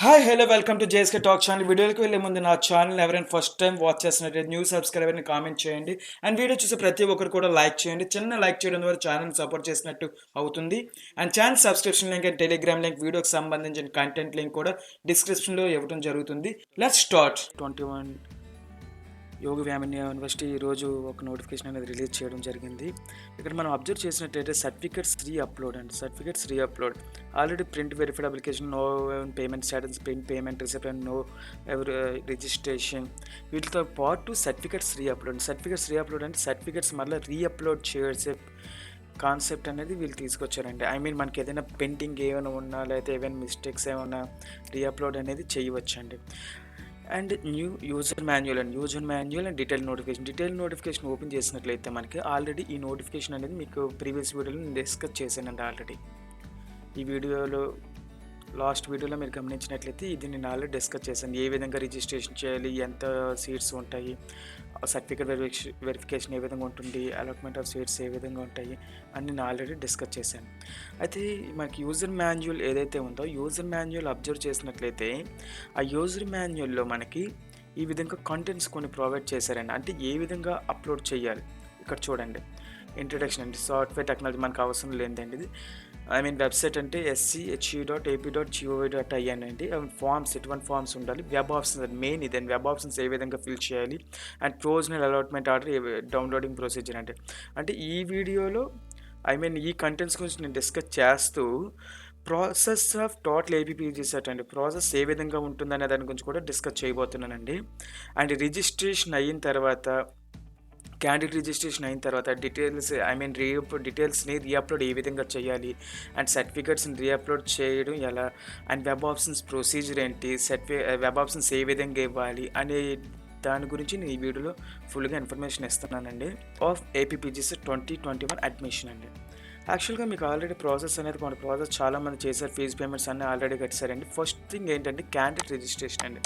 Hi hello welcome to JSK talk channel. వీడియోకి వెళ్ళే ముందు నా ఛానల్ ఎవరైనా ఫస్ట్ టైం వాచ్ చేస్తున్నట్లయితే న్యూ సబ్స్క్రైబర్ని కామెంట్ చేయండి. అండ్ వీడియో చూసే ప్రతి ఒక్కరు కూడా లైక్ చేయండి. చిన్న లైక్ చేయడం ద్వారా ఛానల్ సపోర్ట్ చేసినట్టు అవుతుంది. And channel subscription link and Telegram link, వీడియోకి సంబంధించిన కంటెంట్ లింక్ కూడా డిస్క్రిప్షన్లో ఇవ్వడం జరుగుతుంది. Let's start. 21 యోగ వ్యాయామ యూనివర్సిటీ ఈరోజు ఒక నోటిఫికేషన్ అనేది రిలీజ్ చేయడం జరిగింది. ఇక్కడ మనం అబ్జర్వ్ చేసినట్టయితే సర్టిఫికేట్స్ రీ-అప్లోడ్ అండి. Certificates reupload already print verified application, no payment status, print payment receipt and no registration, వీటితో పాటు సర్టిఫికేట్స్ రీ-అప్లోడ్. సర్టిఫికేట్స్ రీ-అప్లోడ్ అంటే సర్టిఫికేట్స్ మళ్ళీ రీ-అప్లోడ్ చేసే కాన్సెప్ట్ అనేది వీళ్ళు తీసుకొచ్చారండి. ఐ మీన్ మనకి ఏదైనా పెండింగ్ ఏమైనా ఉన్నా లేకపోతే ఏమైనా మిస్టేక్స్ ఏమైనా రీ-అప్లోడ్ అనేది చేయవచ్చండి. And new user manual and detail notification open చేసినట్లయితే మనకి ఆల్రెడీ ఈ నోటిఫికేషన్ అనేది మీకు ప్రీవియస్ వీడియోలో నేను డిస్కస్ చేశానండి. ఆల్రెడీ ఈ వీడియోలో లాస్ట్ వీడియోలో మీరు గమనించినట్లయితే ఇది నేను ఆల్రెడీ డిస్కస్ చేశాను. ఏ విధంగా రిజిస్ట్రేషన్ చేయాలి, ఎంత సీట్స్ ఉంటాయి, సర్టిఫికేట్ వెరిఫికేషన్ ఏ విధంగా ఉంటుంది, అలాట్మెంట్ ఆఫ్ సీట్స్ ఏ విధంగా ఉంటాయి అని నేను ఆల్రెడీ డిస్కస్ చేశాను. అయితే మనకి యూజర్ మాన్యువల్ ఏదైతే ఉందో, యూజర్ మాన్యువల్ అబ్జర్వ్ చేసినట్లయితే ఆ యూజర్ మాన్యువల్లో మనకి ఈ విధంగా కంటెంట్స్ కొన్ని ప్రొవైడ్ చేశారండి. అంటే ఏ విధంగా అప్లోడ్ చేయాలి ఇక్కడ చూడండి. ఇంట్రడక్షన్ అండి, సాఫ్ట్వేర్ టెక్నాలజీ మనకు అవసరం లేదండి. ఇది ఐ మీన్ వెబ్సైట్ అంటే sche.ap.gov.in అండి. ఫార్మ్స్ ఎటువంటి ఫార్మ్స్ ఉండాలి, వెబ్ ఆప్షన్స్ మెయిన్ ఇదండి. వెబ్ ఆప్షన్స్ ఏ విధంగా ఫిల్ చేయాలి and provisional allotment order downloading procedure అంటే ఈ వీడియోలో ఐ మీన్ ఈ కంటెంట్స్ గురించి నేను డిస్కస్ చేస్తూ process of total APPG set అండి, ప్రాసెస్ ఏ విధంగా ఉంటుందనే దాని గురించి కూడా డిస్కస్ చేయబోతున్నానండి. అండ్ రిజిస్ట్రేషన్ అయిన తర్వాత, క్యాండిడేట్ రిజిస్ట్రేషన్ అయిన తర్వాత డీటెయిల్స్ ఐ మీన్ డీటెయిల్స్ని రీఅప్లోడ్ ఏ విధంగా చేయాలి అండ్ సర్టిఫికేట్స్ని రీఅప్లోడ్ చేయడం ఎలా అండ్ వెబ్ ఆప్షన్స్ ప్రొసీజర్ ఏంటి, వెబ్ ఆప్షన్స్ ఏ విధంగా ఇవ్వాలి అనే దాని గురించి నేను ఈ వీడియోలో ఫుల్గా ఇన్ఫర్మేషన్ ఇస్తున్నానండి. ఆఫ్ ఏపీపీజీసీ 2021 అడ్మిషన్ అండి. యాక్చువల్గా మీకు ఆల్రెడీ ప్రాసెస్ అనేది కొన్ని ప్రాసెస్ చాలామంది చేశారు, ఫీజు పేమెంట్స్ అన్నీ ఆల్రెడీ కట్టారండి. ఫస్ట్ థింగ్ ఏంటంటే క్యాండిడేట్ రిజిస్ట్రేషన్ అండి.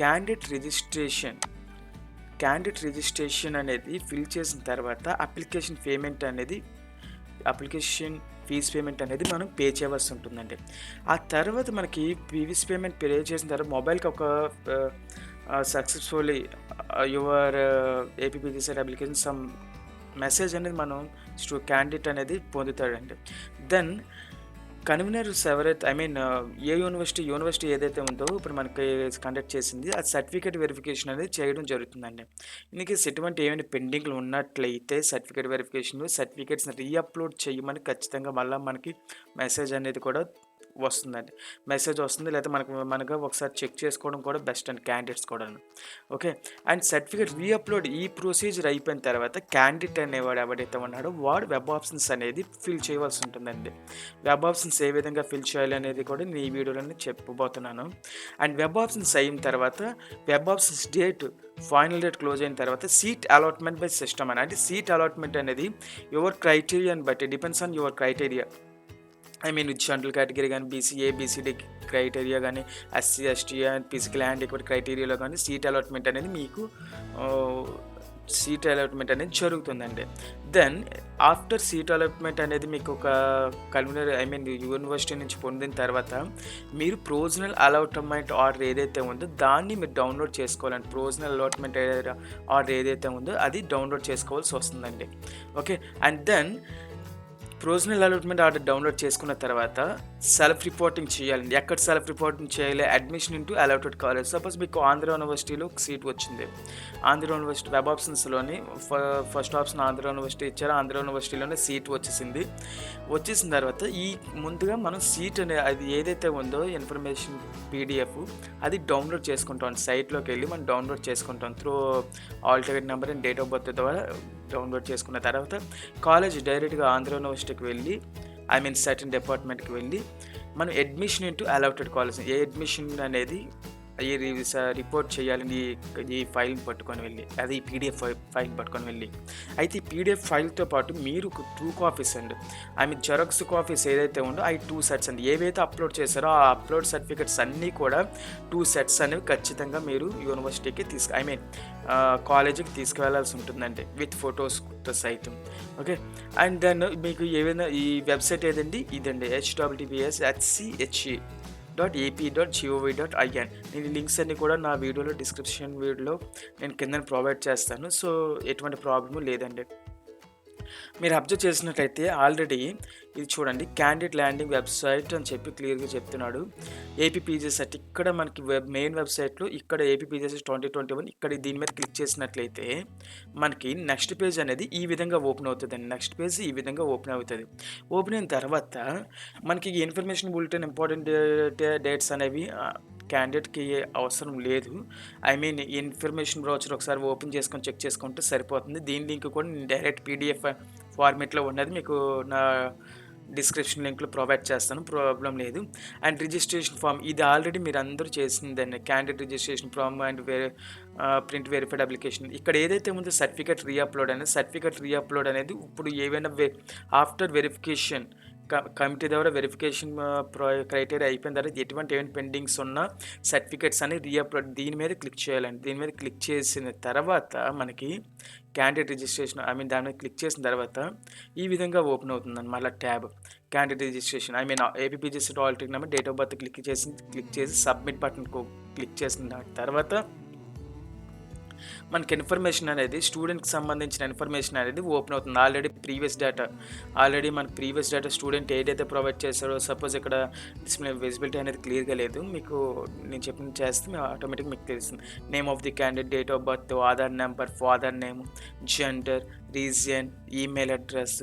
క్యాండిడేట్ రిజిస్ట్రేషన్ అనేది ఫిల్ చేసిన తర్వాత అప్లికేషన్ ఫీజ్ పేమెంట్ అనేది మనం పే చేయవలసి ఉంటుందండి. ఆ తర్వాత మనకి ఫీజ్ పేమెంట్ పే చేసిన తర్వాత మొబైల్కి ఒక successfully your APPG application some message అనేది మనం క్యాండిడేట్ అనేది పొందుతాడండి. దెన్ కన్వీనర్స్ ఎవరైతే ఐ మీన్ ఏ యూనివర్సిటీ ఏదైతే ఉందో ఇప్పుడు మనకి కండక్ట్ చేసింది, ఆ సర్టిఫికేట్ వెరిఫికేషన్ అనేది చేయడం జరుగుతుందండి. ఇందుకే ఎటువంటి ఏమైనా పెండింగ్లు ఉన్నట్లయితే సర్టిఫికేట్స్ని రీఅప్లోడ్ చేయమని ఖచ్చితంగా మళ్ళీ మనకి మెసేజ్ అనేది కూడా వస్తుంది, లేదా మనకు ఒకసారి చెక్ చేసుకోవడం కూడా బెస్ట్ అండి, క్యాండిడేట్స్ కూడా. ఓకే, అండ్ సర్టిఫికేట్ రీఅప్లోడ్ ఈ ప్రొసీజర్ అయిపోయిన తర్వాత క్యాండిడేట్ అనేవాడు ఎవడైతే ఉన్నాడో వాడు వెబ్ ఆప్షన్స్ అనేది ఫిల్ చేయవలసి ఉంటుందండి. వెబ్ ఆప్షన్స్ ఏ విధంగా ఫిల్ చేయాలి అనేది కూడా నేను ఈ వీడియోలోనే చెప్పబోతున్నాను. అండ్ వెబ్ ఆప్షన్స్ అయిన తర్వాత web options final date close అయిన తర్వాత సీట్ అలాట్మెంట్ బై సిస్టమ్ అంటే సీట్ అలాట్మెంట్ అనేది యువర్ క్రైటీరియాని బట్టి depends on your criteria. I mean general category కానీ, బీసీఏ బీసీడీ క్రైటీరియా కానీ, SC ST and physical handicapped క్రైటీరియాలో కానీ సీట్ అలాట్మెంట్ అనేది జరుగుతుందండి. దెన్ ఆఫ్టర్ సీట్ అలాట్మెంట్ అనేది మీకు ఒక యూనివర్సిటీ నుంచి పొందిన తర్వాత మీరు ప్రొవిజనల్ అలాట్మెంట్ ఆర్డర్ ఏదైతే ఉందో దాన్ని మీరు డౌన్లోడ్ చేసుకోవాలండి. ప్రొవిజనల్ అలాట్మెంట్ ఆర్డర్ ఏదైతే ఉందో అది డౌన్లోడ్ చేసుకోవాల్సి వస్తుందండి. Okay, and then provisional allotment order download చేసుకున్న తర్వాత సెల్ఫ్ రిపోర్టింగ్ చేయాలండి. ఎక్కడ సెల్ఫ్ రిపోర్టింగ్ చేయాలి? Admission into allotted college. Suppose మీకు ఆంధ్ర యూనివర్సిటీలో ఒక సీట్ వచ్చింది, ఆంధ్ర యూనివర్సిటీ వెబ్ ఆప్షన్స్లోని ఫస్ట్ ఆప్షన్ ఆంధ్ర యూనివర్సిటీ ఇచ్చారు, ఆంధ్ర యూనివర్సిటీలోనే సీట్ వచ్చేసిన తర్వాత ఈ ముందుగా మనం సీట్ అది ఏదైతే ఉందో ఇన్ఫర్మేషన్ పీడిఎఫ్ అది డౌన్లోడ్ చేసుకుంటాం. సైట్లోకి వెళ్ళి మనం డౌన్లోడ్ చేసుకుంటాం through all ticket number and date of birth ద్వారా డౌన్లోడ్ చేసుకున్న తర్వాత కాలేజ్ డైరెక్ట్గా ఆంధ్ర యూనివర్సిటీకి వెళ్ళి సర్టన్ డిపార్ట్మెంట్కి వెళ్ళి మనం అడ్మిషన్ ఇంటూ అలాటెడ్ కాలేజ్ ఏ అడ్మిషన్ అనేది రిపోర్ట్ చేయాలని ఈ ఫైల్ని పట్టుకొని వెళ్ళి, అది ఈ పీడిఎఫ్ ఫైల్ పట్టుకొని వెళ్ళి, అయితే ఈ పీడిఎఫ్ ఫైల్తో పాటు మీరు 2 కాపీస్ అండి జెరాక్స్ కాపీస్ ఏదైతే ఉందో అవి 2 సెట్స్ అండి. ఏవైతే అప్లోడ్ చేశారో ఆ అప్లోడ్ సర్టిఫికెట్స్ అన్నీ కూడా 2 సెట్స్ అనేవి ఖచ్చితంగా మీరు యూనివర్సిటీకి కాలేజీకి తీసుకువెళ్ళాల్సి ఉంటుందండి విత్ ఫొటోస్తో సైతం. ఓకే, అండ్ దెన్ మీకు ఏవైనా ఈ వెబ్సైట్ ఇదండి, HTTPS www.ap.gov.in. నేను ఈ లింక్స్ అన్నీ కూడా నా వీడియోలో డిస్క్రిప్షన్ వీడియోలో నేను కింద ప్రొవైడ్ చేస్తాను. సో ఎటువంటి ప్రాబ్లము లేదండి. మీరు అబ్జర్వ్ చేసినట్లయితే ఆల్రెడీ ఇది చూడండి, క్యాండిడేట్ ల్యాండింగ్ వెబ్సైట్ అని చెప్పి క్లియర్గా చెప్తున్నాడు. ఏపీపీజీసెట్ ఇక్కడ మనకి మెయిన్ వెబ్సైట్లో ఇక్కడ ఏపీపీజీసెట్ 2021 ఇక్కడ దీని మీద క్లిక్ చేసినట్లయితే మనకి నెక్స్ట్ పేజ్ అనేది ఈ విధంగా ఓపెన్ అవుతుందండి. నెక్స్ట్ పేజ్ ఈ విధంగా ఓపెన్ అవుతుంది. ఓపెన్ అయిన తర్వాత మనకి ఇన్ఫర్మేషన్ బులెటిన్ ఇంపార్టెంట్ డేట్స్ అనేవి క్యాండిడేట్కి అవసరం లేదు. ఐ మీన్ ఇన్ఫర్మేషన్ బ్రౌచర్ ఒకసారి ఓపెన్ చేసుకొని చెక్ చేసుకుంటే సరిపోతుంది. దీని లింక్ కూడా నేను డైరెక్ట్ పీడిఎఫ్ ఫార్మేట్లో ఉన్నది మీకు నా డిస్క్రిప్షన్ లింక్లో ప్రొవైడ్ చేస్తాను, ప్రాబ్లం లేదు. అండ్ రిజిస్ట్రేషన్ ఫామ్ ఇది ఆల్రెడీ మీరు అందరూ చేసిందండి. Candidate registration form and print verified application. ఇక్కడ ఏదైతే ఉందో సర్టిఫికేట్ రీఅప్లోడ్ అనేది, సర్టిఫికేట్ రీఅప్లోడ్ అనేది ఇప్పుడు ఏవైనా ఆఫ్టర్ వెరిఫికేషన్ కమిటీ ద్వారా వెరిఫికేషన్ క్రైటీరియా అయిపోయిన తర్వాత ఎటువంటి పెండింగ్స్ ఉన్న సర్టిఫికేట్స్ అని రీఅప్లోడ్ దీని మీద క్లిక్ చేయాలండి. దీని మీద క్లిక్ చేసిన తర్వాత మనకి క్యాండిడేట్ రిజిస్ట్రేషన్ దాని మీద క్లిక్ చేసిన తర్వాత ఈ విధంగా ఓపెన్ అవుతుందండి. మళ్ళీ tab candidate registration APPGCET alternate number date of birth click చేసి సబ్మిట్ బటన్ క్లిక్ చేసిన తర్వాత మనకి ఇన్ఫర్మేషన్ అనేది స్టూడెంట్కి సంబంధించిన ఇన్ఫర్మేషన్ అనేది ఓపెన్ అవుతుంది. ఆల్రెడీ మనకి ప్రీవియస్ డేటా స్టూడెంట్ ఏదైతే ప్రొవైడ్ చేశారో, సపోజ్ ఇక్కడ డిస్ప్లే విజిబిలిటీ అనేది క్లియర్గా లేదు, మీకు నేను చెప్పిన చేస్తే ఆటోమేటిక్ మీకు తెలుస్తుంది. Name of the candidate, date of birth, Aadhaar number, father name, gender, region, email address,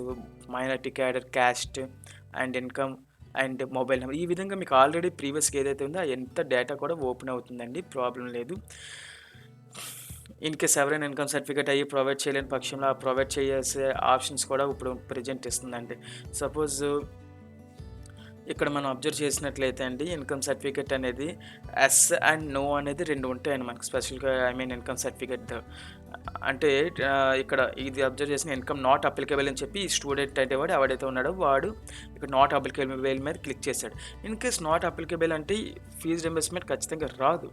minority cadre, caste and income and mobile number. ఈ విధంగా మీకు ఆల్రెడీ ప్రీవియస్గా ఏదైతే ఉందో ఎంత డేటా కూడా ఓపెన్ అవుతుందండి, ప్రాబ్లం లేదు. ఇన్ కేస్ ఎవరైనా ఇన్కమ్ సర్టిఫికేట్ అయ్యి ప్రొవైడ్ చేయలేని పక్షంలో ప్రొవైడ్ చేసే ఆప్షన్స్ కూడా ఇప్పుడు ప్రజెంట్ ఇస్తుందండి. సపోజ్ ఇక్కడ మనం అబ్జర్వ్ చేసినట్లయితే అండి, ఇన్కమ్ సర్టిఫికేట్ అనేది ఎస్ అండ్ నో అనేది రెండు ఉంటాయండి మనకు స్పెషల్గా. ఇన్కమ్ సర్టిఫికేట్ అంటే ఇక్కడ ఇది అబ్జర్వ్ చేసిన ఇన్కమ్ నాట్ అప్లికేబుల్ అని చెప్పి ఈ స్టూడెంట్ అనేవాడు ఎవడైతే ఉన్నాడో వాడు ఇక్కడ నాట్ అప్లికేబుల్ మీద క్లిక్ చేశాడు. ఇన్ కేస్ నాట్ అప్లికేబుల్ అంటే ఫీజు రింబర్స్మెంట్ ఖచ్చితంగా రాదు.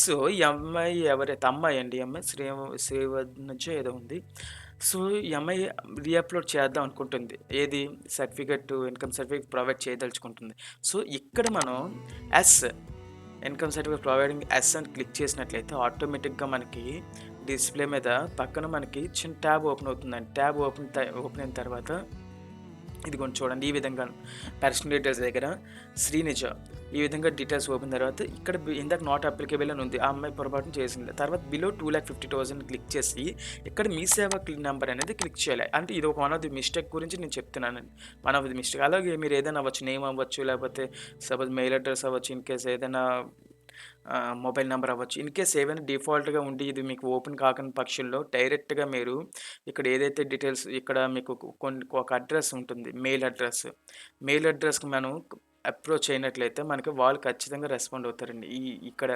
సో ఈ అమ్మాయి ఎవరైతే అమ్మాయి శ్రీవద్నజో ఏదో ఉంది. సో ఈ అమ్మాయి రీఅప్లోడ్ చేద్దాం అనుకుంటుంది, ఏది సర్టిఫికెట్ ఇన్కమ్ సర్టిఫికేట్ ప్రొవైడ్ చేయదలుచుకుంటుంది. సో ఇక్కడ మనం ఇన్కమ్ సర్టిఫికేట్ ప్రొవైడింగ్ అని క్లిక్ చేసినట్లయితే ఆటోమేటిక్గా మనకి డిస్ప్లే మీద పక్కన మనకి చిన్న ట్యాబ్ ఓపెన్ అవుతుందండి. ట్యాబ్ ఓపెన్ అయిన తర్వాత ఇది కొంచెం చూడండి, ఈ విధంగా పర్సనల్ డీటెయిల్స్ దగ్గర శ్రీనిజ ఈ విధంగా డీటెయిల్స్ ఓపెన్ తర్వాత ఇక్కడ ఇందాక నాట్ అప్లికేబుల్ అని ఉంది, ఆ అమ్మాయి పొరపాటున చేసింది. తర్వాత బిలో 2,50,000 క్లిక్ చేసి ఇక్కడ మీ సేవ నెంబర్ అనేది క్లిక్ చేయాలి. అంటే ఇది ఒక వన్ ఆఫ్ ది మిస్టేక్ గురించి నేను చెప్తున్నానండి, వన్ ఆఫ్ ది మిస్టేక్. అలాగే మీరు ఏదైనా అవ్వచ్చు, నేమ్ అవ్వచ్చు, లేకపోతే సపోజ్ మెయిల్ అడ్రస్ అవ్వచ్చు, ఇన్ కేస్ ఏదైనా మొబైల్ నెంబర్ అవ్వచ్చు. ఇన్ కేస్ ఏమైనా డిఫాల్ట్గా ఉండి ఇది మీకు ఓపెన్ కాకని పక్షుల్లో డైరెక్ట్గా మీరు ఇక్కడ ఏదైతే డీటెయిల్స్ ఇక్కడ మీకు ఒక అడ్రస్ ఉంటుంది, మెయిల్ అడ్రస్కి మనం అప్రోచ్ అయినట్లయితే మనకి వాళ్ళు ఖచ్చితంగా రెస్పాండ్ అవుతారండి. ఇక్కడ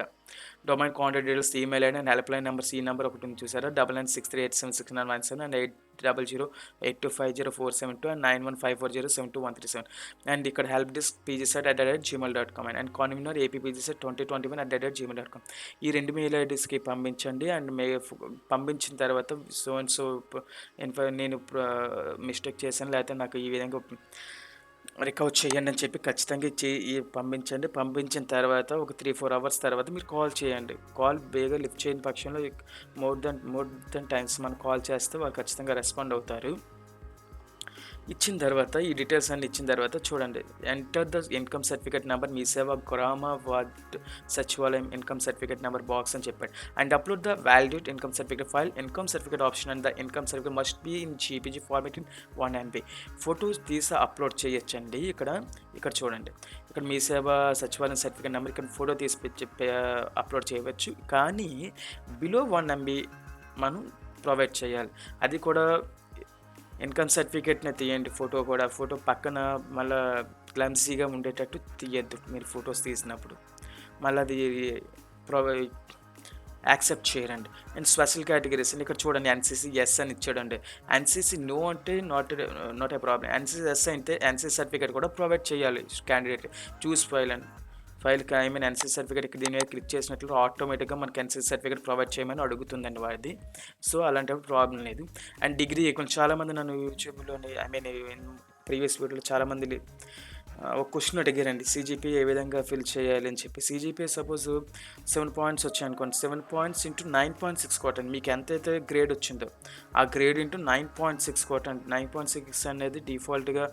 domain contact details, email ID and help line number, ఈ నెంబర్ ఒకటి ఉంది చూసారా, 9963876917 అండ్ 8008250472 అండ్ 9154072137 అండ్ ఇక్కడ help desk pgsat@gmail.com and convener appgsat2021@gmail.com. ఈ రెండు మెయిల్ ఐడీస్కి పంపించండి. అండ్ పంపించిన తర్వాత సో అండ్ సో నేను మిస్టేక్ చేశాను, లేకపోతే నాకు ఈ విధంగా రికవర్ చేయండి అని చెప్పి ఖచ్చితంగా పంపించండి. పంపించిన తర్వాత ఒక 3-4 అవర్స్ తర్వాత మీరు కాల్ చేయండి. కాల్ బేగా లిఫ్ట్ చేయని పక్షంలో మోర్ దెన్ టైమ్స్ మనం కాల్ చేస్తే వాళ్ళు ఖచ్చితంగా రెస్పాండ్ అవుతారు. ఇచ్చిన తర్వాత ఈ డీటెయిల్స్ అన్ని ఇచ్చిన తర్వాత చూడండి, enter the income certificate number Mee Seva Grama ward సచివాలయం ఇన్కమ్ సర్టిఫికేట్ నెంబర్ బాక్స్ అని చెప్పాడు. And upload the validate income certificate file, income certificate option and the income certificate must be in JPG format in 1 MB. Photos తీసి upload చేయొచ్చండి. ఇక్కడ చూడండి, ఇక్కడ Mee Seva Sachivalayam certificate number ఇక్కడ photo తీసి అప్లోడ్ చేయవచ్చు, కానీ బిలో 1 MB మనం ప్రొవైడ్ చేయాలి. అది కూడా ఇన్కమ్ సర్టిఫికేట్ని తీయండి, ఫోటో పక్కన మళ్ళీ క్లమ్సీగా ఉండేటట్టు తీయద్దు. మీరు ఫొటోస్ తీసినప్పుడు మళ్ళీ అది యాక్సెప్ట్ చేయరండి. అండ్ స్పెషల్ కేటగిరీస్ ఇక్కడ చూడండి, ఎన్సీసీ ఎస్ అని ఇచ్చాడండి. ఎన్సీసీ నో అంటే not a problem. NCC yes అయితే ఎన్సీసీ సర్టిఫికేట్ కూడా ప్రొవైడ్ చేయాలి క్యాండిడేట్. చూస్ ఫైల్కి ఎన్సీసీ సర్టిఫికేట్ దీని మీద క్లిక్ చేసినట్లు ఆటోమేటిక్గా మనకి ఎన్సీసీ సర్టిఫికేట్ ప్రొవైడ్ చేయమని అడుగుతుందండి వాడిది. సో అలాంటప్పుడు ప్రాబ్లం లేదు. అండ్ డిగ్రీ కొంచెం చాలామంది నన్ను యూట్యూబ్లోని ప్రీవియస్ వీడియోలో చాలామంది ఒక క్వశ్చన్ అడిగారండి. సీజీపీఏ ఏ విధంగా ఫిల్ చేయాలి అని చెప్పి. సీజీపీఏ సపోజ్ 7 పాయింట్స్ వచ్చాయనుకోండి. 7 పాయింట్స్ ఇంటూ 9.6 కొట్టండి. మీకు ఎంతైతే గ్రేడ్ వచ్చిందో ఆ గ్రేడ్ ఇంటూ 9.6 కొట్టండి. 9.6 అనేది డిఫాల్ట్‌గా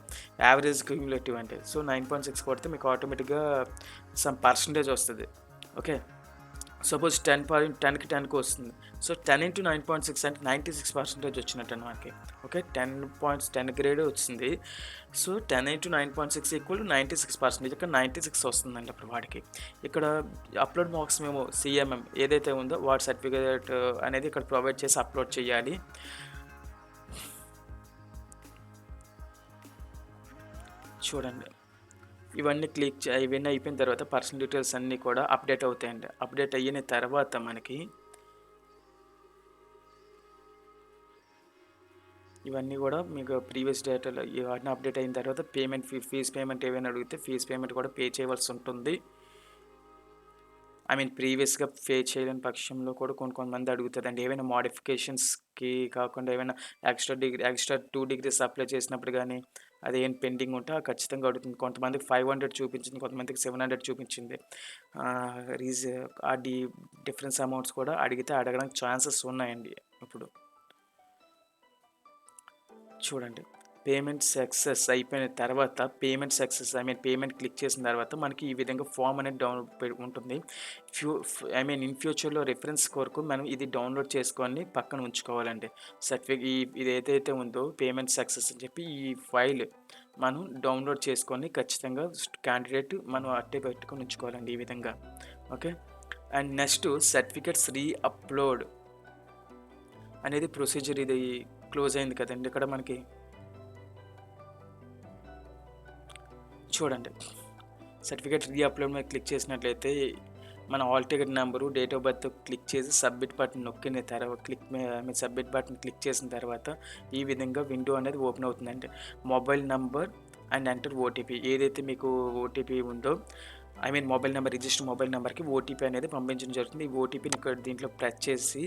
యావరేజ్ క్యుములేటివ్ అండి. సో, 9.6 కొడితే మీకు ఆటోమేటిక్‌గా సమ్ పర్సెంటేజ్ వస్తది. ఓకే. సపోజ్ 10కి 10కి వస్తుంది. సో, 10 ఇంటూ 9.6 అంటే 96% వచ్చినట్టండి మనకి. ఓకే. 10 పాయింట్స్ 10 గ్రేడే వచ్చింది. So, 10 into 9.6 equal 96%. ఇక్కడ 96 వస్తుందండి అప్పుడు వాడికి. ఇక్కడ అప్‌లోడ్ మార్క్స్ మేము సీఎంఎం ఏదైతే ఉందో వాడి సర్టిఫికేట్ అనేది ఇక్కడ ప్రొవైడ్ చేసి అప్‌లోడ్ చేయాలి. చూడండి. ఇవన్నీ ఇవన్నీ అయిపోయిన తర్వాత పర్సనల్ డీటెయిల్స్ అన్నీ కూడా అప్డేట్ అవుతాయండి. అప్డేట్ అయిన తర్వాత మనకి ఇవన్నీ కూడా మీకు ప్రీవియస్ డేటాలో ఇవన్నీ అప్డేట్ అయిన తర్వాత ఫీజ్ పేమెంట్ ఏవైనా అడిగితే ఫీజ్ పేమెంట్ కూడా పే చేయవలసి ఉంటుంది. ప్రీవియస్‌గా పే చేయలేని పక్షంలో కూడా కొంతమంది అడుగుతారండి. ఏవైనా మోడిఫికేషన్స్‌కి కాకుండా ఏవైనా ఎక్స్ట్రా 2 డిగ్రీస్ అప్లై చేసినప్పుడు గానీ, అదేం పెండింగ్ ఉంటే ఖచ్చితంగా అడుగుతుంది. కొంతమందికి 500 చూపించింది. కొంతమందికి 700 చూపించింది. ఆహ్, రీజ్ ఆ డి డిఫరెన్స్ అమౌంట్స్ కూడా అడగడానికి ఛాన్సెస్ ఉన్నాయండి ఇప్పుడు. చూడండి. పేమెంట్ సక్సెస్ అయిపోయిన తర్వాత పేమెంట్ క్లిక్ చేసిన తర్వాత మనకి ఈ విధంగా ఫార్మ్ అనేది ఉంటుంది. ఇన్ ఫ్యూచర్‌లో రిఫరెన్స్ కొరకు మనం ఇది డౌన్‌లోడ్ చేసుకొని పక్కన ఉంచుకోవాలండి. ఇది ఏదైతే ఉందో పేమెంట్ సక్సెస్ అని చెప్పి ఈ ఫైల్ మనం డౌన్‌లోడ్ చేసుకొని ఖచ్చితంగా క్యాండిడేట్ మనం అట్టే పెట్టుకొని ఉంచుకోవాలండి ఈ విధంగా. Okay. And next certificates upload అనేది ప్రొసీజర్ ఇది క్లోజ్ అయింది కదండీ! ఇక్కడ మనకి చూడండి. సర్టిఫికేట్ అప్‌లోడ్ మీద క్లిక్ చేసినట్లయితే మన hall ticket number, date of birth click చేసి సబ్మిట్ బటన్ నొక్కిన తర్వాత సబ్మిట్ బటన్ క్లిక్ చేసిన తర్వాత ఈ విధంగా విండో అనేది ఓపెన్ అవుతుందండి. Mobile number and enter OTP ఏదైతే మీకు ఓటీపీ ఉందో మొబైల్ నెంబర్ రిజిస్టర్ మొబైల్ నెంబర్‌కి ఓటీపీ అనేది పంపించడం జరుగుతుంది. ఈ ఓటీపీని ఇక్కడ దీంట్లో ప్రెస్ చేసి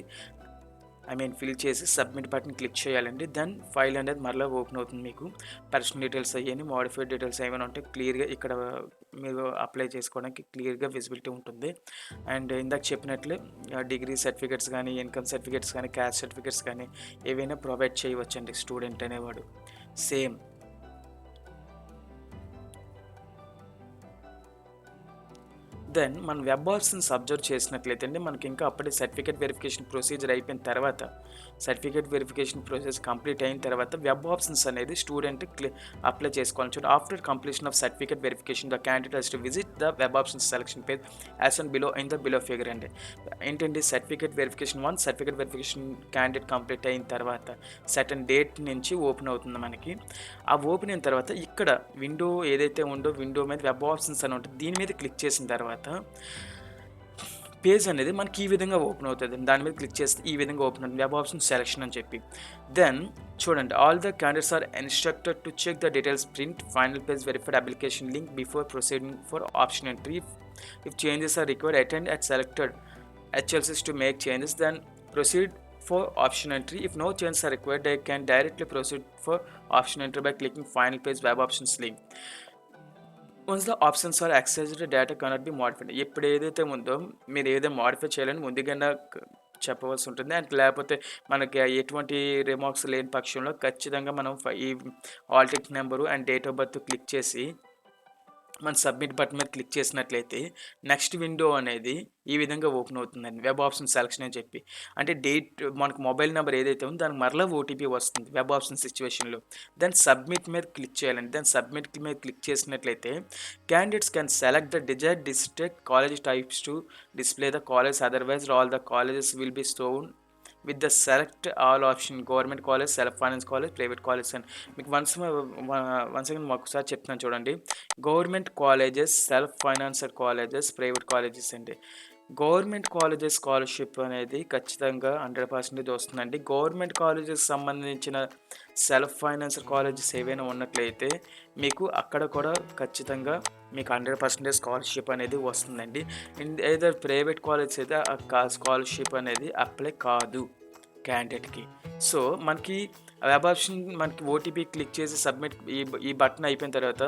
ఫిల్ చేసి సబ్మిట్ బటన్ క్లిక్ చేయాలండి. దెన్ ఫైల్ అనేది మరలా ఓపెన్ అవుతుంది మీకు. పర్సనల్ డీటెయిల్స్ అయ్యాని మోడిఫైడ్ డీటెయిల్స్ ఏమైనా ఉంటే క్లియర్‌గా ఇక్కడ మీరు అప్లై చేసుకోవడానికి క్లియర్‌గా విజిబిలిటీ ఉంటుంది. అండ్ ఇందాక చెప్పినట్లే డిగ్రీ సర్టిఫికేట్స్ కానీ, ఇన్‌కమ్ సర్టిఫికేట్స్ కానీ, క్యాస్ట్ సర్టిఫికేట్స్ కానీ ఏవైనా ప్రొవైడ్ చేయవచ్చండి స్టూడెంట్ అనేవాడు. సేమ్ దెన్ మన వెబ్ ఆప్షన్స్ అబ్జర్వ్ చేసినట్లయితే అండి మనకి ఇంకా అప్పుడే సర్టిఫికేట్ వెరిఫికేషన్ ప్రొసీజర్ అయిపోయిన తర్వాత సర్టిఫికేట్ వెరిఫికేషన్ ప్రాసెస్ కంప్లీట్ అయిన తర్వాత వెబ్ ఆప్షన్స్ అనేది స్టూడెంట్ అప్లై చేసుకోవాలి. చూడండి after completion of certificate verification the candidate has to visit the web options selection page as and below in the below figure అండి. ఏంటండి certificate verification candidate complete అయిన తర్వాత certain date నుంచి open అవుతుంది మనకి. ఆ ఓపెన్ అయిన తర్వాత ఇక్కడ విండో ఏదైతే ఉందో విండో మీద వెబ్ ఆప్షన్స్ అని ఉంటుంది. దీని మీద క్లిక్ చేసిన తర్వాత పేజ్ అనేది మనకి ఈ విధంగా ఓపెన్ అవుతుంది. దాని మీద క్లిక్ చేస్తే ఈ విధంగా ఓపెన్ అవుతుంది వెబ్ ఆప్షన్ సెలెక్షన్ అని చెప్పి. దెన్ చూడండి all the candidates are instructed to check the details print final page verified application link before proceeding for option entry. If changes are required attend at selected HLCs to make changes, then proceed for option entry. If no changes are required, they can directly proceed for option entry by clicking final page web options link. Once the options are accessed data cannot be modified. ఇప్పుడు ఏదైతే ఉందో మీరు ఏదైతే modify చేయాలని ముందుగానే చెప్పవలసి ఉంటుంది. And లేకపోతే మనకి ఎటువంటి రిమార్క్స్ లేని పక్షంలో ఖచ్చితంగా మనం ఈ hall ticket number and date of birth click చేసి మన సబ్మిట్ బటన్ మీద క్లిక్ చేసినట్లయితే నెక్స్ట్ విండో అనేది ఈ విధంగా ఓపెన్ అవుతుందండి వెబ్ ఆప్షన్ సెలక్షన్ అని చెప్పి. అంటే మనకు మొబైల్ నెంబర్ ఏదైతే ఉందో దానికి మరలా ఓటీపీ వస్తుంది వెబ్ ఆప్షన్ సిచ్యువేషన్లో. దెన్ సబ్మిట్ మీద క్లిక్ చేయాలండి. దెన్ సబ్మిట్ మీద క్లిక్ చేసినట్లయితే candidates can select the desired district college types to display the college, otherwise all the colleges will be shown with the select all option government college, self finance college, private college అని. మీకు once again ఒకసారి చెప్తున్నాను చూడండి. Government colleges, self financer colleges, private colleges అండి. Government colleges scholarship అనేది ఖచ్చితంగా 100% వస్తుందండి. Government colleges సంబంధించిన సెల్ఫ్ ఫైనాన్సర్ కాలేజెస్ ఏవైనా ఉన్నట్లయితే మీకు అక్కడ కూడా ఖచ్చితంగా మీకు 100% స్కాలర్షిప్ అనేది వస్తుందండి. ఏదైతే ప్రైవేట్ కాలేజ్ అయితే ఆ స్కాలర్షిప్ అనేది అప్లై కాదు. క్యాండిడేట్కి. సో మనకి వెబ్ ఆప్షన్ మనకి ఓటీపీ క్లిక్ చేసి సబ్మిట్ ఈ బటన్ అయిపోయిన తర్వాత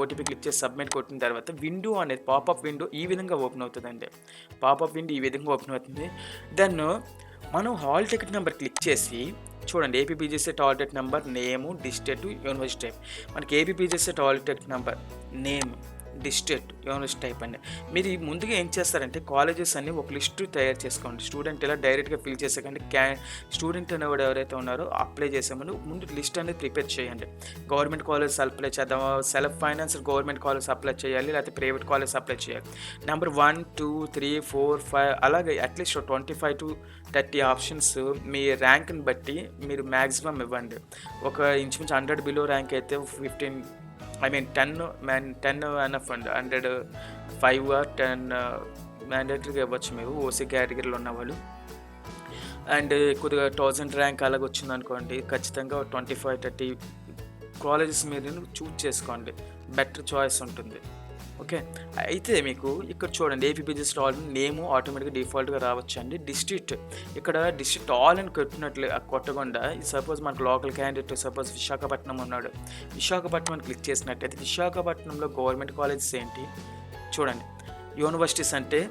ఓటీపీ క్లిక్ చేసి సబ్మిట్ కొట్టిన తర్వాత విండో అనేది పాపప్ విండో ఈ విధంగా ఓపెన్ అవుతుందండి. పాపప్ విండో ఈ విధంగా ఓపెన్ అవుతుంది. దెన్ మనం హాల్ టికెట్ నెంబర్ క్లిక్ చేసి చూడండి, APPGCET hall ticket number, name, district, university type. మనకి APPGCET hall ticket number, name, district, university type అండి. మీరు ముందుగా ఏం చేస్తారంటే కాలేజెస్ అన్ని ఒక లిస్ట్ తయారు చేసుకోండి. స్టూడెంట్ ఇలా డైరెక్ట్గా ఫిల్ చేసేకండి. స్టూడెంట్ అనేవాడు ఎవరైతే ఉన్నారో అప్లై చేసామని ముందు లిస్ట్ అనేది ప్రిపేర్ చేయండి. గవర్నమెంట్ కాలేజ్ అప్లై చేద్దాం, self finance government college apply చేయాలి, లేకపోతే ప్రైవేట్ కాలేజ్ అప్లై చేయాలి. నెంబర్ 1, 2, 3, 4, 5 అలాగే అట్లీస్ట్ 25 to 30 ఆప్షన్స్ మీ ర్యాంక్ని బట్టి మీరు మ్యాక్సిమం ఇవ్వండి. ఒక ఇంచుమించు 100 బిలో ర్యాంక్ అయితే 10 ఎనఫ్ అండి. 105 or 10 మ్యాండేటరీగా ఇవ్వచ్చు మీరు ఓసీ కేటగిరీలో ఉన్నవాళ్ళు. అండ్ కొద్దిగా 1000 ర్యాంక్ అలాగ వచ్చిందనుకోండి, ఖచ్చితంగా 25-30 కాలేజెస్ మీరు చూజ్ చేసుకోండి. బెటర్ చాయిస్ ఉంటుంది. ఓకే, అయితే మీకు ఇక్కడ చూడండి ఏపీపీజీసెట్ ఆల్ నేము ఆటోమేటిక్గా డిఫాల్ట్గా రావచ్చు అండి. డిస్ట్రిక్ట్ ఇక్కడ డిస్ట్రిక్ట్ ఆల్ అని కొట్టకుండా సపోజ్ మనకు లోకల్ క్యాండిడేట్ సపోజ్ విశాఖపట్నం ఉన్నాడు. విశాఖపట్నం అని క్లిక్ చేసినట్టయితే విశాఖపట్నంలో గవర్నమెంట్ కాలేజెస్ ఏంటి చూడండి. యూనివర్సిటీస్ అంటే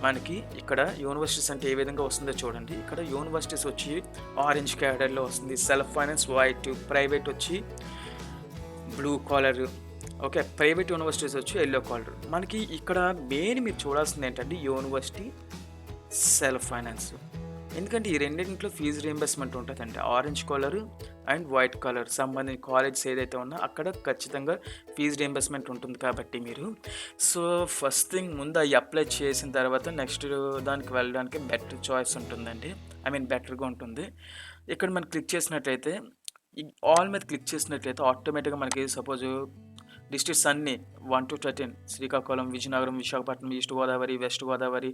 మనకి ఇక్కడ యూనివర్సిటీస్ అంటే ఏ విధంగా వస్తుందో చూడండి. ఇక్కడ యూనివర్సిటీస్ వచ్చి ఆరెంజ్ క్యాడర్లో వస్తుంది, సెల్ఫ్ ఫైనాన్స్ వైట్, ప్రైవేట్ వచ్చి blue collar, okay, private universities వచ్చి ఎల్లో కాలర్. మనకి ఇక్కడ మెయిన్ మీరు చూడాల్సింది ఏంటంటే యూనివర్సిటీ, సెల్ఫ్ ఫైనాన్స్. ఎందుకంటే ఈ రెండింటిలో ఫీజు రీయింబర్స్మెంట్ ఉంటుందండి. Orange colour and white colour సంబంధించిన కాలేజెస్ ఏదైతే ఉన్నా అక్కడ ఖచ్చితంగా ఫీజు రీయింబర్స్మెంట్ ఉంటుంది. కాబట్టి మీరు ఫస్ట్ థింగ్ ముందు అవి అప్లై చేసిన తర్వాత నెక్స్ట్ దానికి వెళ్ళడానికి బెటర్ చాయిస్ ఉంటుందండి. బెటర్గా ఉంటుంది. ఇక్కడ మనం క్లిక్ చేసినట్లయితే ఆల్ మీద క్లిక్ చేసినట్లయితే ఆటోమేటిక్గా మనకి సపోజ్ డిస్ట్రిక్ట్స్ అన్నీ 1 to 13 Srikakulam, Vizianagaram, Visakhapatnam, east Godavari, west Godavari,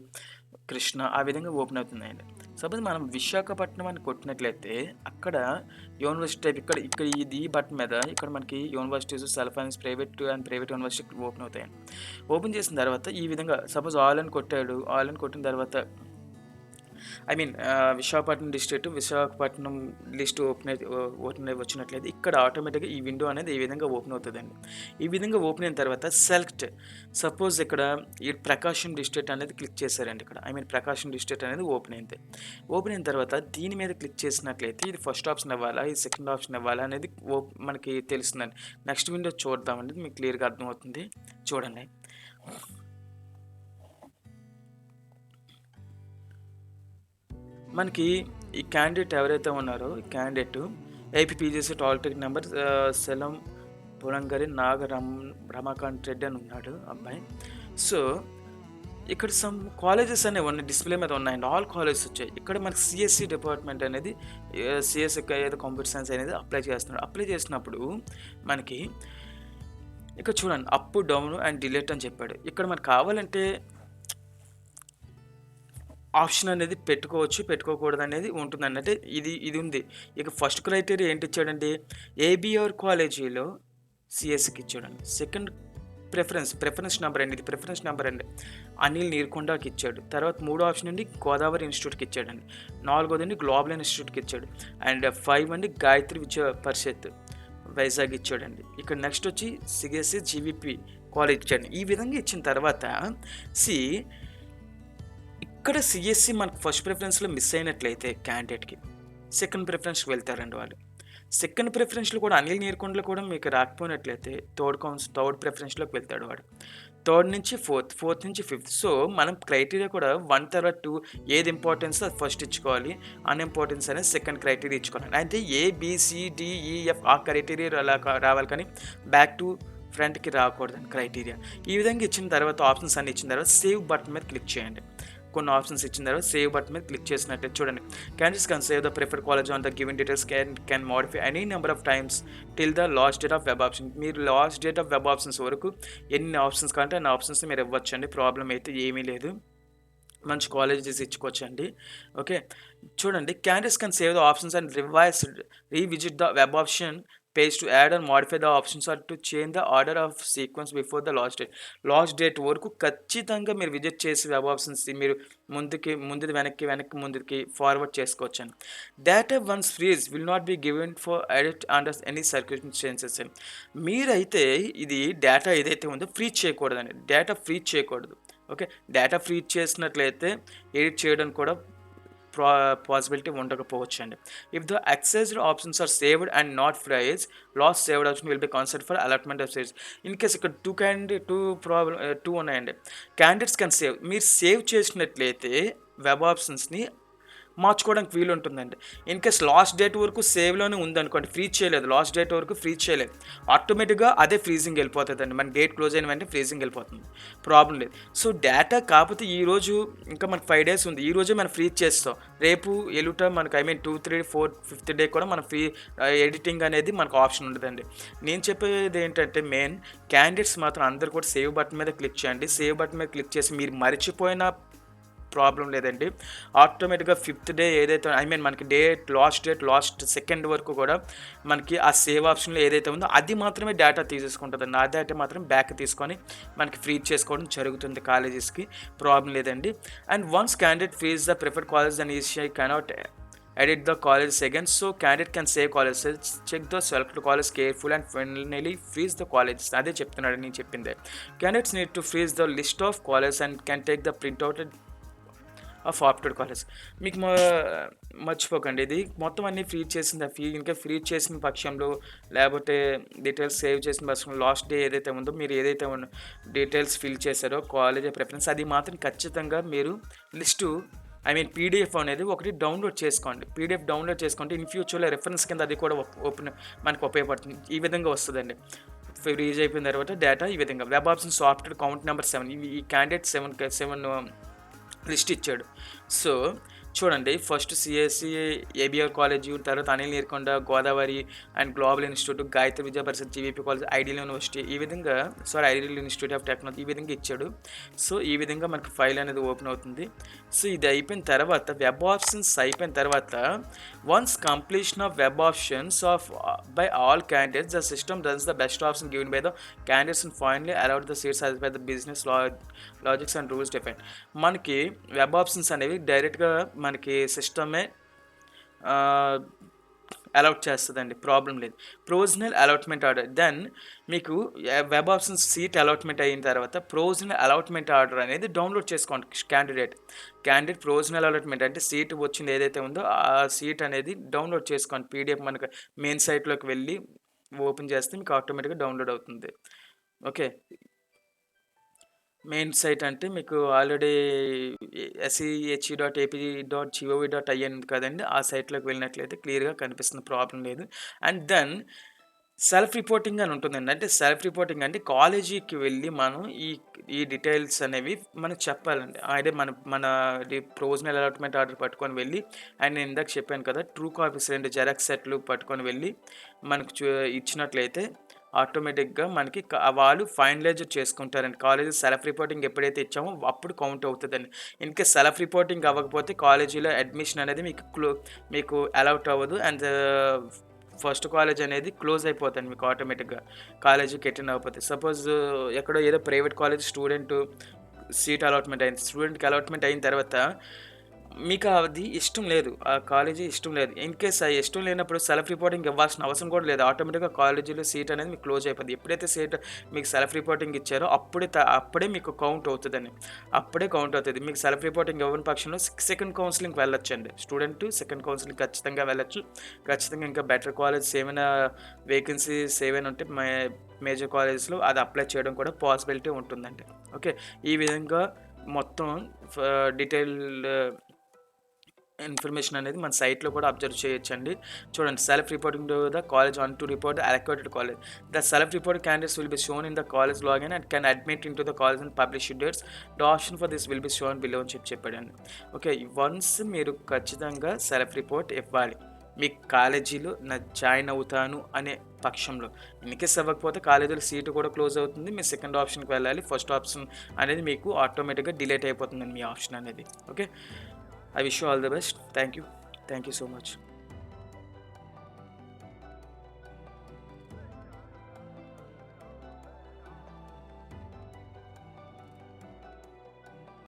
Krishna ఆ విధంగా ఓపెన్ అవుతుందండి. సపోజ్ మనం విశాఖపట్నం అని కొట్టినట్లయితే అక్కడ యూనివర్సిటీ టైప్ ఇక్కడ ఈ బటన్ మీద ఇక్కడ మనకి universities, self finance, private university open అవుతాయండి. ఓపెన్ చేసిన తర్వాత ఈ విధంగా సపోజ్ ఆల్ అని కొట్టిన తర్వాత విశాఖపట్నం విశాఖపట్నం లిస్ట్ ఓపెన్ వచ్చినట్లయితే ఇక్కడ ఆటోమేటిక్గా ఈ విండో అనేది ఈ విధంగా ఓపెన్ అవుతుందండి. ఈ విధంగా ఓపెన్ అయిన తర్వాత సెలెక్ట్ సపోజ్ ఇక్కడ ఈ ప్రకాశం డిస్ట్రిక్ట్ అనేది క్లిక్ చేశారండి. ఇక్కడ ప్రకాశం డిస్ట్రిక్ట్ అనేది ఓపెన్ అయింది. ఓపెన్ అయిన తర్వాత దీని మీద క్లిక్ చేసినట్లయితే ఇది ఫస్ట్ ఆప్షన్ ఇవ్వాలా, ఇది సెకండ్ ఆప్షన్ ఇవ్వాలా అనేది మనకి తెలుస్తుందండి. నెక్స్ట్ విండో చూద్దామండి, మీకు క్లియర్గా అర్థమవుతుంది. చూడండి, మనకి ఈ క్యాండిడేట్ ఎవరైతే ఉన్నారో ఈ candidate APPGCET hall ticket number Selam Pulangari Ramakanth Reddy అని ఉన్నాడు అబ్బాయి. సో ఇక్కడ సమ్ కాలేజెస్ అనేవి ఉన్నాయి, డిస్ప్లే మీద ఉన్నాయండి. ఆల్ కాలేజెస్ వచ్చాయి. ఇక్కడ మనకి సిఎస్సి డిపార్ట్మెంట్ అనేది సిఎస్సి ఏదో కంప్యూటర్ సైన్స్ అనేది అప్లై చేస్తున్నాడు. అప్లై చేసినప్పుడు మనకి ఇక్కడ చూడండి అప్, డౌన్ అండ్ డిలీట్ అని చెప్పాడు. ఇక్కడ మనకు కావాలంటే ఆప్షన్ అనేది పెట్టుకోకూడదు అనేది ఉంటుందండి. అంటే ఇది ఉంది. ఇక ఫస్ట్ క్రైటీరియా ఏంటి ఇచ్చాడండి, ఏబిఆర్ కాలేజీలో సిఎస్సికి ఇచ్చాడండి. సెకండ్ ప్రిఫరెన్స్ నెంబర్ అండి, ఇది ప్రిఫరెన్స్ నెంబర్ అండి, అనిల్ నీర్కొండకి ఇచ్చాడు. తర్వాత 3వ ఆప్షన్ అండి గోదావరి ఇన్స్టిట్యూట్కి ఇచ్చాడండి. 4వది గ్లోబల్ ఇన్స్టిట్యూట్కి ఇచ్చాడు. అండ్ 5 అండి గాయత్రి విద్యా పరిషత్ వైజాగ్ ఇచ్చాడండి. ఇక్కడ నెక్స్ట్ వచ్చి సిఎస్సి జీవీపీ కాలేజ్ ఇచ్చాడు. ఈ విధంగా ఇచ్చిన తర్వాత ఇక్కడ సిఎస్సి మనకు ఫస్ట్ ప్రిఫరెన్స్లో మిస్ అయినట్లయితే క్యాండిడేట్కి సెకండ్ ప్రిఫరెన్స్కి వెళ్తారండి వాళ్ళు. సెకండ్ ప్రిఫరెన్స్లో కూడా అనిల్ నీర్కొండలో కూడా మీకు రాకపోయినట్లయితే థర్డ్ ప్రిఫరెన్స్లోకి వెళ్తాడు వాడు. థర్డ్ నుంచి ఫోర్త్ నుంచి ఫిఫ్త్. సో మనం క్రైటీరియా కూడా 1 తర్వాత 2 ఏది ఇంపార్టెన్స్ అది ఫస్ట్ ఇచ్చుకోవాలి, అన్ఇంపార్టెన్స్ అనేది సెకండ్ క్రైటీరియా ఇచ్చుకోవాలి. అయితే ABCDEF ఆ క్రైటీరియా అలా రావాలి, కానీ బ్యాక్ టు ఫ్రంట్కి రాకూడదండి క్రైటీరియా. ఈ విధంగా ఇచ్చిన తర్వాత ఆప్షన్స్ అన్ని ఇచ్చిన తర్వాత సేవ్ బటన్ మీద క్లిక్ చేయండి. కొన్ని ఆప్షన్స్ ఇచ్చిన తర్వాత సేవ్ బటన్ మీద క్లిక్ చేసినట్టు చూడండి, candidates can save the preferred college on the given details can modify any number of times till the last date of web option. మీరు last date of web options వరకు ఎన్ని options కావాలంటే అన్ని options మీరు ఇవ్వచ్చండి. Problem అయితే ఏమీ లేదు, మంచి కాలేజెస్ ఇచ్చుకోవచ్చండి. ఓకే, చూడండి, candidates can save the options and revisit the web option page to add and modify the options or to change the order of sequence before the last date వరకు ఖచ్చితంగా మీరు visit చేసి web options మీరు ముందుది వెనక్కి ముందుకి forward చేసుకోవచ్చు. Data once freeze will not be given for edit under any circumstances. మీరైతే ఇది డేటా ఏదైతే ఉందో ఫ్రీజ్ చేయకూడదండి, డేటా ఫ్రీజ్ చేయకూడదు. ఓకే, డేటా ఫ్రీజ్ చేసినట్లయితే ఎడిట్ చేయడం కూడా పాసిబిలిటీ ఉండకపోవచ్చు అండి. If the accessed options are saved and not freeze, last saved option will be considered for allotment of seats. In case ఇక్కడ టూ ఉన్నాయండి. క్యాండిడేట్స్ కెన్ సేవ్, మీరు save చేసినట్లయితే web ఆప్షన్స్ని మార్చుకోవడానికి వీలు ఉంటుందండి. ఇన్ కేస్ లాస్ట్ డేట్ వరకు సేవ్లోనే ఉందనుకోండి, ఫ్రీజ్ చేయలేదు, లాస్ట్ డేట్ వరకు ఫ్రీజ్ చేయలేదు, ఆటోమేటిక్గా అదే ఫ్రీజింగ్ వెళ్ళిపోతుందండి. మన డేట్ క్లోజ్ అయిన వెంటనే ఫ్రీజింగ్ వెళ్ళిపోతుంది, ప్రాబ్లం లేదు. సో డేటా కాకపోతే ఈరోజు ఇంకా మనకు 5 days ఉంది, ఈరోజే మనం ఫ్రీజ్ చేస్తాం, రేపు ఎలుట మనకు 2, 3, 4, 5th డే కూడా మన ఎడిటింగ్ అనేది మనకు ఆప్షన్ ఉండదండి. నేను చెప్పేది ఏంటంటే మెయిన్ క్యాండిడేట్స్ మాత్రం అందరు కూడా సేవ్ బటన్ మీద క్లిక్ చేయండి. సేవ్ బటన్ మీద క్లిక్ చేసి మీరు మర్చిపోయిన ప్రాబ్లం లేదండి, ఆటోమేటిక్గా 5th డే ఏదైతే మనకి లాస్ట్ సెకండ్ వరకు కూడా మనకి ఆ సేవ్ ఆప్షన్లో ఏదైతే ఉందో అది మాత్రమే డేటా తీసేసుకుంటుందండి. ఆ డేటా మాత్రం బ్యాక్ తీసుకొని మనకి ఫ్రీజ్ చేసుకోవడం జరుగుతుంది కాలేజెస్కి, ప్రాబ్లం లేదండి. And once candidate freeze the preferred college and ECI cannot edit the colleges again, so candidate can save colleges, check the selected college careful and finally freeze the colleges. అదే చెప్తున్నాడు నేను చెప్పిందే. Candidates need to freeze the list of colleges and can take the printout of opted college. మీకు మర్చిపోకండి, ఇది మొత్తం అన్నీ freeze చేసింది. ఇంకా ఫ్రీజ్ చేసిన పక్షంలో లేకపోతే డీటెయిల్స్ సేవ్ చేసిన పక్షంలో లాస్ట్ డే ఏదైతే ఉందో మీరు ఏదైతే డీటెయిల్స్ ఫిల్ చేశారో కాలేజ్ ప్రిఫరెన్స్ అది మాత్రం ఖచ్చితంగా మీరు లిస్టు పీడిఎఫ్ అనేది ఒకటి డౌన్లోడ్ చేసుకోండి. పీడిఎఫ్ డౌన్లోడ్ చేసుకుంటే ఇన్ ఫ్యూచర్లో రెఫరెన్స్ కింద అది కూడా మనకు ఉపయోగపడుతుంది. ఈ విధంగా వస్తుందండి. ఫ్రీజ్ అయిపోయిన తర్వాత డేటా ఈ విధంగా web option software count number 7 ఈ క్యాండిడేట్ 7 లిస్ట్ ఇచ్చాడు. సో చూడండి, ఫస్ట్ సిఎస్సి ఏబిఆర్ కాలేజ్, తర్వాత Anil Neerkonda, Godavari and global institute, Gayatri Vidya Parishad, GVP college, ideal university, ఈ విధంగా ఐడియల్ ఇన్స్టిట్యూట్ ఆఫ్ టెక్నాలజీ ఈ విధంగా ఇచ్చాడు. సో ఈ విధంగా మనకి ఫైల్ అనేది ఓపెన్ అవుతుంది. సో ఇది అయిపోయిన తర్వాత వెబ్ ఆప్షన్స్ అయిపోయిన తర్వాత once completion of web options by all candidates the system runs the best option given by the candidates and finally allowed the seats as by the business logics and rules define. మనకి web options అనేవి డైరెక్ట్గా మనకి సిస్టమే allot చేస్తుందండి, problem లేదు. Provisional allotment order, then మీకు web options seat allotment అయిన తర్వాత provisional allotment order అనేది డౌన్లోడ్ చేసుకోండి. క్యాండిడేట్ ప్రొవిజనల్ అలాట్మెంట్ అంటే సీట్ వచ్చింది ఏదైతే ఉందో ఆ సీట్ అనేది డౌన్లోడ్ చేసుకోండి. పీడిఎఫ్ మనకు మెయిన్ సైట్లోకి వెళ్ళి ఓపెన్ చేస్తే మీకు ఆటోమేటిక్గా డౌన్లోడ్ అవుతుంది. ఓకే, మెయిన్ సైట్ అంటే మీకు ఆల్రెడీ sche.ap.gov.in ఉంది కదండి, ఆ సైట్లోకి వెళ్ళినట్లయితే క్లియర్గా కనిపిస్తుంది, ప్రాబ్లం లేదు. అండ్ దెన్ సెల్ఫ్ రిపోర్టింగ్ అని ఉంటుందండి. అంటే సెల్ఫ్ రిపోర్టింగ్ అంటే కాలేజీకి వెళ్ళి మనం ఈ డీటెయిల్స్ అనేవి మనకు చెప్పాలండి. అదే మన ప్రొవిజనల్ అలాట్మెంట్ ఆర్డర్ పట్టుకొని వెళ్ళి, అండ్ నేను ఇందాక చెప్పాను కదా ట్రూ కాపీస్ 2 జెరాక్స్ సెట్లు పట్టుకొని వెళ్ళి మనకు ఇచ్చినట్లయితే ఆటోమేటిక్గా మనకి వాళ్ళు ఫైనలైజ్ చేసుకుంటారండి. కాలేజీ సెల్ఫ్ రిపోర్టింగ్ ఎప్పుడైతే ఇచ్చామో అప్పుడు కౌంట్ అవుతుందండి. ఇన్కేస్ సెల్ఫ్ రిపోర్టింగ్ అవ్వకపోతే కాలేజీలో అడ్మిషన్ అనేది మీకు అలౌట్ అవ్వదు. అండ్ ఫస్ట్ కాలేజ్ అనేది క్లోజ్ అయిపోతుంది మీకు ఆటోమేటిక్గా, కాలేజీకి అటెండ్ అవ్వకపోతే. సపోజ్ ఎక్కడో ఏదో ప్రైవేట్ కాలేజ్ సీట్ అలాట్మెంట్ అయింది, స్టూడెంట్కి అలాట్మెంట్ అయిన తర్వాత మీకు అది ఇష్టం లేదు, ఆ కాలేజీ ఇష్టం లేదు. ఇన్కేస్ ఆ ఇష్టం లేనప్పుడు సెల్ఫ్ రిపోర్టింగ్ ఇవ్వాల్సిన అవసరం కూడా లేదు, ఆటోమేటిక్గా కాలేజీలో సీట్ అనేది మీకు క్లోజ్ అయిపోతుంది. ఎప్పుడైతే సీట్ మీకు సెల్ఫ్ రిపోర్టింగ్ ఇచ్చారో అప్పుడే మీకు కౌంట్ అవుతుందండి, అప్పుడే కౌంట్ అవుతుంది. మీకు సెల్ఫ్ రిపోర్టింగ్ ఇవ్వని పక్షంలో సెకండ్ కౌన్సిలింగ్కి వెళ్ళొచ్చు అండి. స్టూడెంట్ సెకండ్ కౌన్సిలింగ్ ఖచ్చితంగా వెళ్ళొచ్చు. ఖచ్చితంగా ఇంకా బెటర్ కాలేజ్ ఏమైనా వేకెన్సీస్ ఏమైనా ఉంటే మేజర్ కాలేజెస్లో అది అప్లై చేయడం కూడా పాసిబిలిటీ ఉంటుందండి. ఓకే, ఈ విధంగా మొత్తం డీటెయిల్ ఇన్ఫర్మేషన్ అనేది మన సైట్లో కూడా అబ్జర్వ్ చేయొచ్చండి. చూడండి, self reporting to the college on to report allocated college. The self report candidates will be shown in the college login and can admit in to the college and publish dates. The option for this will be shown below అని చెప్పాడండి. Okay, once మీరు ఖచ్చితంగా self report ఇవ్వాలి మీ కాలేజీలో join అవుతాను అనే పక్షంలో. In case అవ్వకపోతే కాలేజీలో సీటు కూడా క్లోజ్ అవుతుంది, మీ సెకండ్ ఆప్షన్కి వెళ్ళాలి. ఫస్ట్ ఆప్షన్ అనేది మీకు ఆటోమేటిక్గా డిలీట్ అయిపోతుందండి మీ ఆప్షన్ అనేది. Okay, I wish you all the best. Thank you so much.